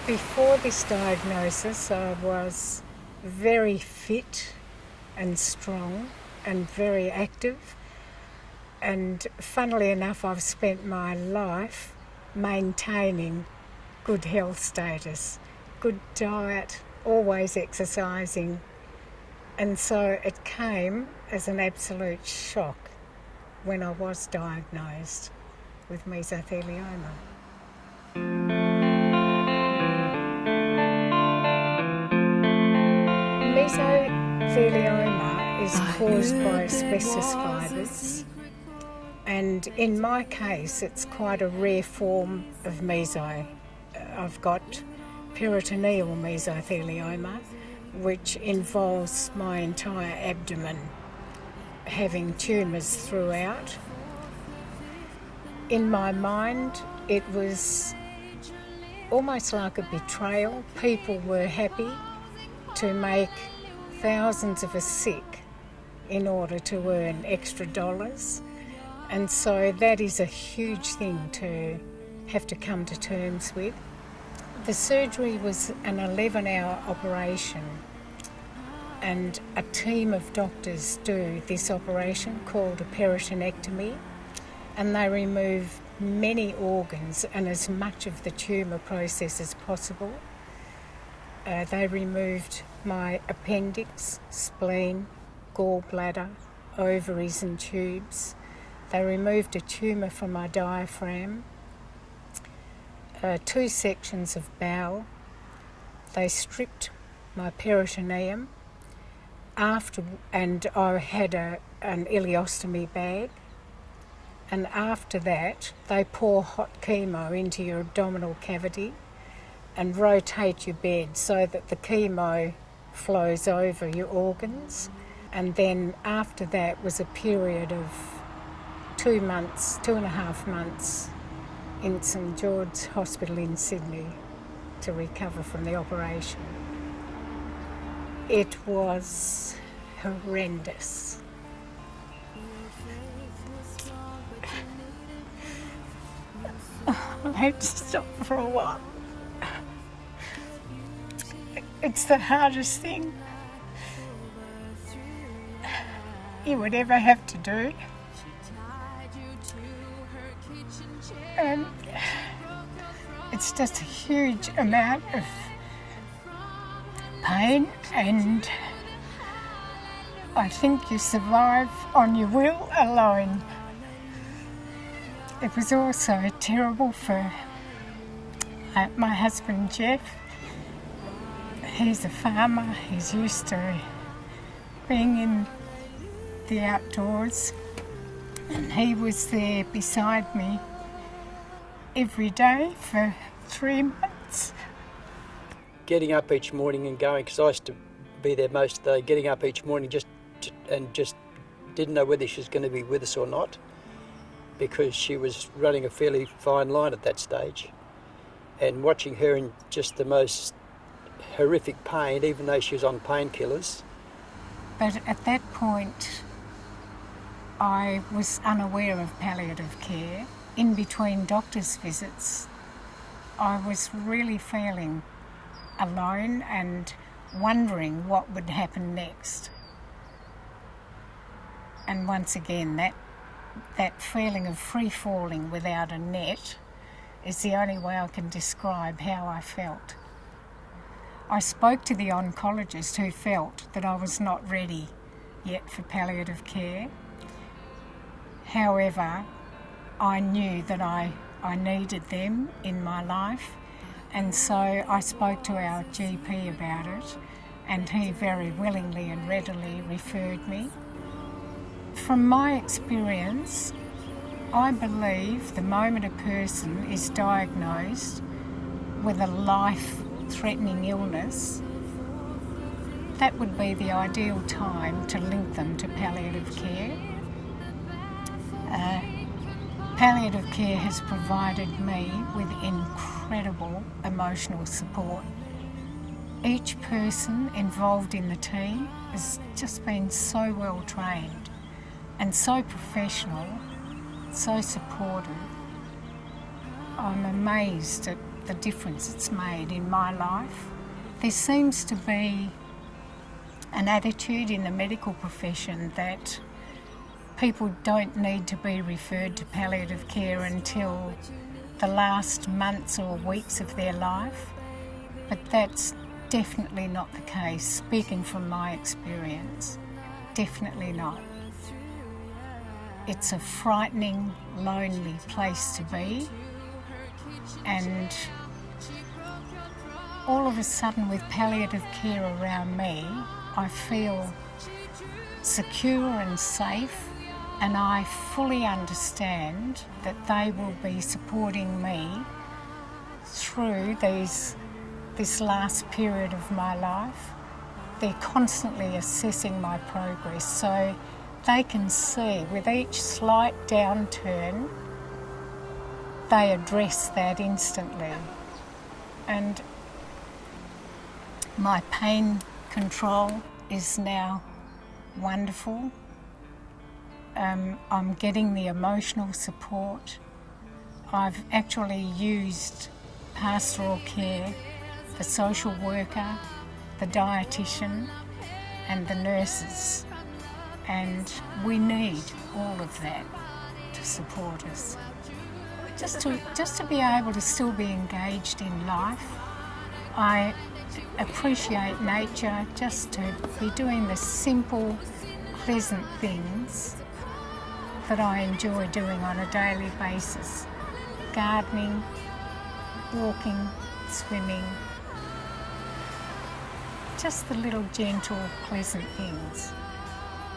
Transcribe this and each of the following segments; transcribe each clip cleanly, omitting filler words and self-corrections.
Before this diagnosis, I was very fit and strong and very active. And funnily enough, I've spent my life maintaining good health status, good diet, always exercising. And so it came as an absolute shock when I was diagnosed with mesothelioma. Mesothelioma is caused by asbestos fibres, and in my case it's quite a rare form of meso. I've got peritoneal mesothelioma, which involves my entire abdomen having tumours throughout. In my mind, it was almost like a betrayal. People were happy to make thousands of us sick in order to earn extra dollars. And so that is a huge thing to have to come to terms with. The surgery was an 11-hour operation, and a team of doctors do this operation called a peritonectomy, and they remove many organs and as much of the tumour process as possible. They removed my appendix, spleen, gallbladder, ovaries and tubes. They removed a tumour from my diaphragm, 2 sections of bowel. They stripped my peritoneum and I had an ileostomy bag. And after that, they pour hot chemo into your abdominal cavity and rotate your bed so that the chemo flows over your organs. And then after that was a period of 2.5 months in St George's Hospital in Sydney to recover from the operation. It was horrendous. I had to stop for a while. It's the hardest thing you would ever have to do. And it's just a huge amount of pain, and I think you survive on your will alone. It was also terrible for my husband Geoff. He's a farmer, he's used to being in the outdoors, and he was there beside me every day for 3 months. Getting up each morning and going, because I used to be there most of the day, getting up each morning just didn't know whether she was going to be with us or not, because she was running a fairly fine line at that stage, and watching her in just the most horrific pain, even though she was on painkillers. But at that point, I was unaware of palliative care. In between doctor's visits, I was really feeling alone and wondering what would happen next. And once again, that feeling of free falling without a net is the only way I can describe how I felt. I spoke to the oncologist who felt that I was not ready yet for palliative care. However, I knew that I needed them in my life, and so I spoke to our GP about it, and he very willingly and readily referred me. From my experience, I believe the moment a person is diagnosed with a life-threatening illness, that would be the ideal time to link them to palliative care. Palliative care has provided me with incredible emotional support. Each person involved in the team has just been so well trained and so professional, so supportive. I'm amazed at the difference it's made in my life. There seems to be an attitude in the medical profession that people don't need to be referred to palliative care until the last months or weeks of their life, but that's definitely not the case, speaking from my experience. Definitely not. It's a frightening, lonely place to be, and all of a sudden with palliative care around me, I feel secure and safe, and I fully understand that they will be supporting me through this last period of my life. They're constantly assessing my progress, so they can see with each slight downturn, they address that instantly. And my pain control is now wonderful. I'm getting the emotional support. I've actually used pastoral care, the social worker, the dietitian and the nurses, and we need all of that to support us. Just to be able to still be engaged in life. I appreciate nature, just to be doing the simple, pleasant things that I enjoy doing on a daily basis. Gardening, walking, swimming, just the little gentle, pleasant things,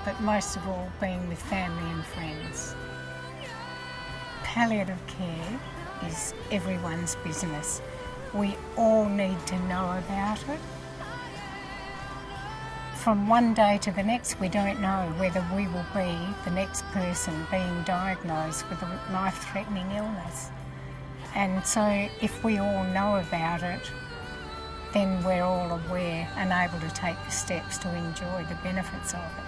but most of all being with family and friends. Palliative care is everyone's business. We all need to know about it. From one day to the next, we don't know whether we will be the next person being diagnosed with a life-threatening illness. And so if we all know about it, then we're all aware and able to take the steps to enjoy the benefits of it.